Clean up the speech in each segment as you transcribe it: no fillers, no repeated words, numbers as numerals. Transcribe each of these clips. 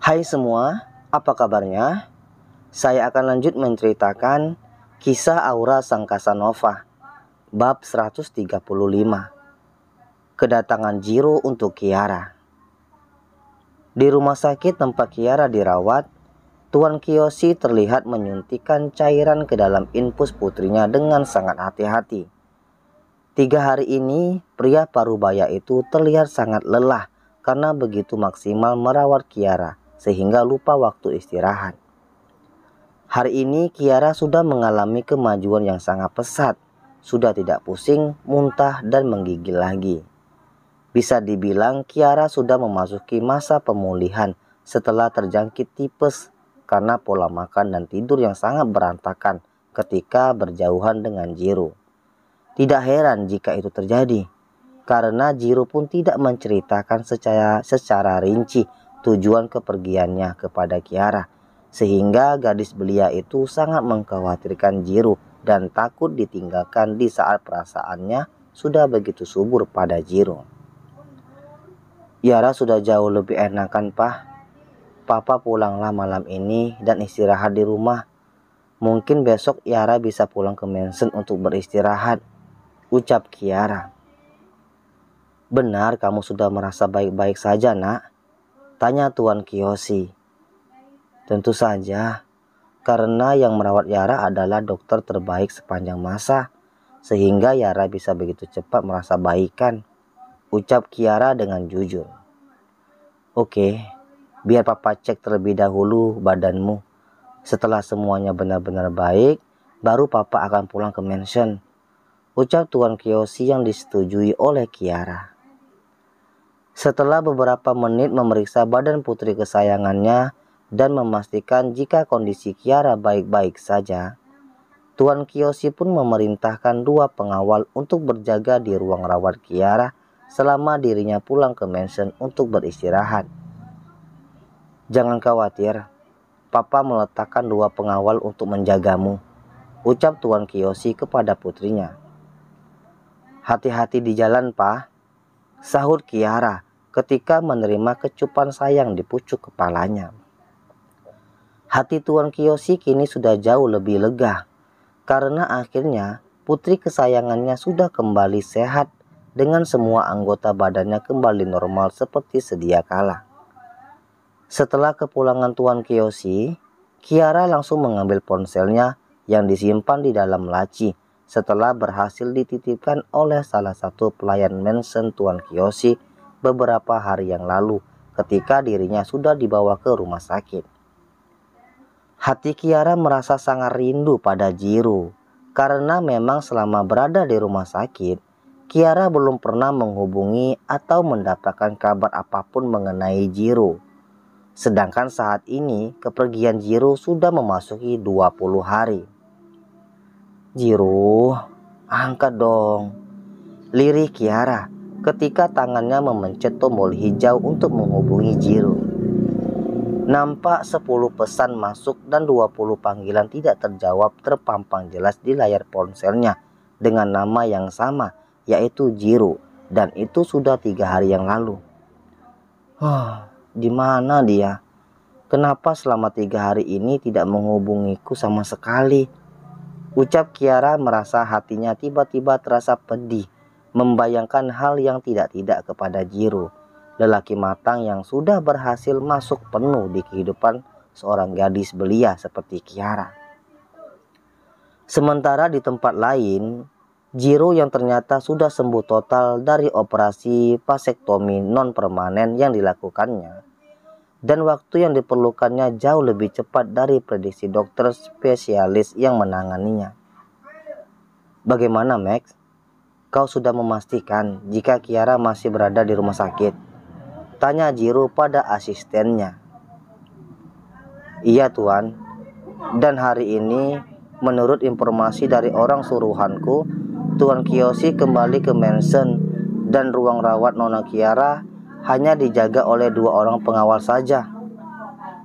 Hai semua, apa kabarnya? Saya akan lanjut menceritakan kisah Aura sang Casanova, bab 135. Kedatangan Jiro untuk Kiara. Di rumah sakit tempat Kiara dirawat, Tuan Kiyoshi terlihat menyuntikkan cairan ke dalam infus putrinya dengan sangat hati-hati. 3 hari ini, pria parubaya itu terlihat sangat lelah karena begitu maksimal merawat Kiara, sehingga lupa waktu istirahat. Hari ini Kiara sudah mengalami kemajuan yang sangat pesat, sudah tidak pusing, muntah, dan menggigil lagi. Bisa dibilang Kiara sudah memasuki masa pemulihan setelah terjangkit tipes karena pola makan dan tidur yang sangat berantakan ketika berjauhan dengan Jiro. Tidak heran jika itu terjadi, karena Jiro pun tidak menceritakan secara rinci tujuan kepergiannya kepada Kiara, sehingga gadis belia itu sangat mengkhawatirkan Jiro dan takut ditinggalkan di saat perasaannya sudah begitu subur pada Jiro. Kiara sudah jauh lebih enakan, Pak. Papa pulanglah malam ini dan istirahat di rumah. Mungkin besok Kiara bisa pulang ke mansion untuk beristirahat, ucap Kiara. Benar kamu sudah merasa baik-baik saja, nak? Tanya Tuan Kiyoshi. Tentu saja, karena yang merawat Yara adalah dokter terbaik sepanjang masa, sehingga Yara bisa begitu cepat merasa baikan, ucap Kiara dengan jujur. Oke, biar papa cek terlebih dahulu badanmu. Setelah semuanya benar-benar baik, baru papa akan pulang ke mansion, ucap Tuan Kiyoshi yang disetujui oleh Kiara. Setelah beberapa menit memeriksa badan putri kesayangannya dan memastikan jika kondisi Kiara baik-baik saja, Tuan Kiyoshi pun memerintahkan 2 pengawal untuk berjaga di ruang rawat Kiara selama dirinya pulang ke mansion untuk beristirahat. Jangan khawatir, Papa meletakkan 2 pengawal untuk menjagamu, ucap Tuan Kiyoshi kepada putrinya. Hati-hati di jalan, Pak, sahut Kiara ketika menerima kecupan sayang di pucuk kepalanya. Hati Tuan Kiyoshi kini sudah jauh lebih lega, karena akhirnya putri kesayangannya sudah kembali sehat dengan semua anggota badannya kembali normal seperti sedia kala. Setelah kepulangan Tuan Kiyoshi, Kiara langsung mengambil ponselnya yang disimpan di dalam laci setelah berhasil dititipkan oleh salah satu pelayan mansion Tuan Kiyoshi beberapa hari yang lalu ketika dirinya sudah dibawa ke rumah sakit. Hati Kiara merasa sangat rindu pada Jiro, karena memang selama berada di rumah sakit, Kiara belum pernah menghubungi atau mendapatkan kabar apapun mengenai Jiro. Sedangkan saat ini kepergian Jiro sudah memasuki 20 hari. Jiro, angkat dong, lirih Kiara ketika tangannya memencet tombol hijau untuk menghubungi Jiro. Nampak 10 pesan masuk dan 20 panggilan tidak terjawab terpampang jelas di layar ponselnya dengan nama yang sama, yaitu Jiro, dan itu sudah 3 hari yang lalu. Di mana dia? Kenapa selama 3 hari ini tidak menghubungiku sama sekali? Ucap Kiara merasa hatinya tiba-tiba terasa pedih, membayangkan hal yang tidak-tidak kepada Jiro, lelaki matang yang sudah berhasil masuk penuh di kehidupan seorang gadis belia seperti Kiara. Sementara di tempat lain, Jiro yang ternyata sudah sembuh total dari operasi vasektomi non-permanen yang dilakukannya, dan waktu yang diperlukannya jauh lebih cepat dari prediksi dokter spesialis yang menanganinya. Bagaimana, Max? Kau sudah memastikan jika Kiara masih berada di rumah sakit? Tanya Jiro pada asistennya. Iya, Tuan. Dan hari ini, menurut informasi dari orang suruhanku, Tuan Kiyoshi kembali ke mansion dan ruang rawat Nona Kiara hanya dijaga oleh 2 orang pengawal saja,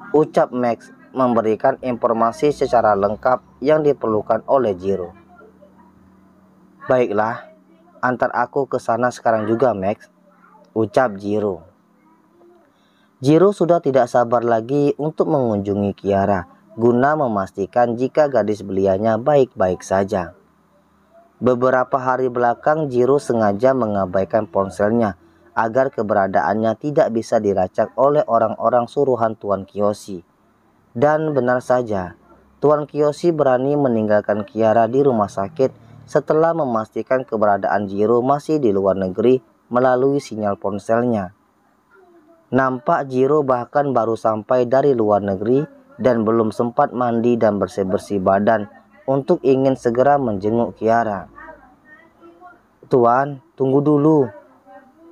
ucap Max memberikan informasi secara lengkap yang diperlukan oleh Jiro. Baiklah, antar aku ke sana sekarang juga, Max, ucap Jiro. Jiro sudah tidak sabar lagi untuk mengunjungi Kiara guna memastikan jika gadis belianya baik-baik saja. Beberapa hari belakang Jiro sengaja mengabaikan ponselnya agar keberadaannya tidak bisa dilacak oleh orang-orang suruhan Tuan Kiyoshi. Dan benar saja, Tuan Kiyoshi berani meninggalkan Kiara di rumah sakit setelah memastikan keberadaan Jiro masih di luar negeri melalui sinyal ponselnya. Nampak Jiro bahkan baru sampai dari luar negeri dan belum sempat mandi dan bersih-bersih badan untuk ingin segera menjenguk Kiara. "Tuan, tunggu dulu,"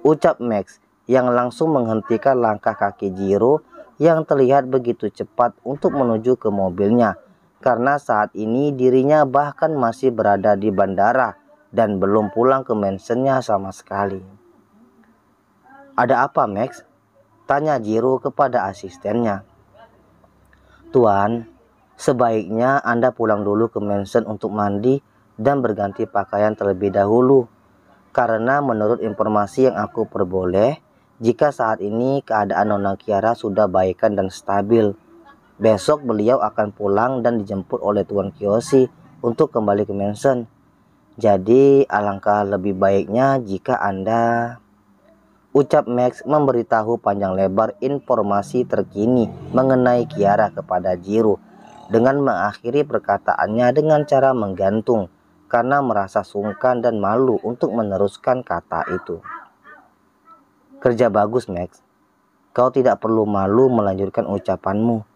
ucap Max yang langsung menghentikan langkah kaki Jiro yang terlihat begitu cepat untuk menuju ke mobilnya, karena saat ini dirinya bahkan masih berada di bandara dan belum pulang ke mansionnya sama sekali. "Ada apa, Max?" tanya Jiro kepada asistennya. "Tuan, sebaiknya Anda pulang dulu ke mansion untuk mandi dan berganti pakaian terlebih dahulu. Karena menurut informasi yang aku peroleh, jika saat ini keadaan Nona Kiara sudah baikan dan stabil. Besok beliau akan pulang dan dijemput oleh Tuan Kiyoshi untuk kembali ke mansion. Jadi alangkah lebih baiknya jika Anda..." ucap Max memberitahu panjang lebar informasi terkini mengenai Kiara kepada Jiro, dengan mengakhiri perkataannya dengan cara menggantung karena merasa sungkan dan malu untuk meneruskan kata itu. "Kerja bagus, Max. Kau tidak perlu malu melanjutkan ucapanmu,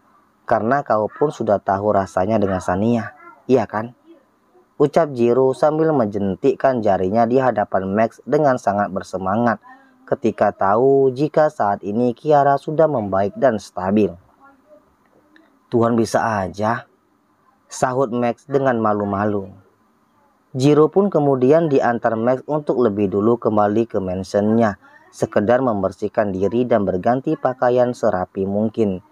karena kau pun sudah tahu rasanya dengan Sania, iya kan?" ucap Jiro sambil menjentikkan jarinya di hadapan Max dengan sangat bersemangat ketika tahu jika saat ini Kiara sudah membaik dan stabil. "Tuhan bisa aja," sahut Max dengan malu-malu. Jiro pun kemudian diantar Max untuk lebih dulu kembali ke mansionnya, sekedar membersihkan diri dan berganti pakaian serapi mungkin.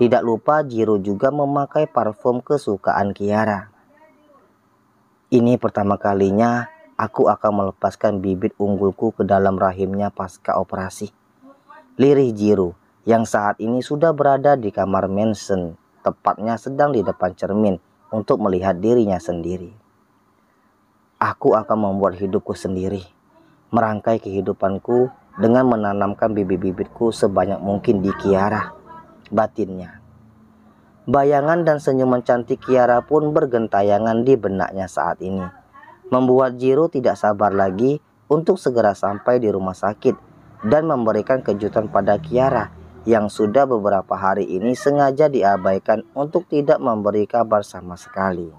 Tidak lupa Jiro juga memakai parfum kesukaan Kiara. "Ini pertama kalinya aku akan melepaskan bibit unggulku ke dalam rahimnya pasca operasi," lirih Jiro yang saat ini sudah berada di kamar mansion, tepatnya sedang di depan cermin untuk melihat dirinya sendiri. "Aku akan membuat hidupku sendiri, merangkai kehidupanku dengan menanamkan bibit-bibitku sebanyak mungkin di Kiara," batinnya. Bayangan dan senyuman cantik Kiara pun bergentayangan di benaknya saat ini, membuat Jiro tidak sabar lagi untuk segera sampai di rumah sakit dan memberikan kejutan pada Kiara yang sudah beberapa hari ini sengaja diabaikan untuk tidak memberi kabar sama sekali.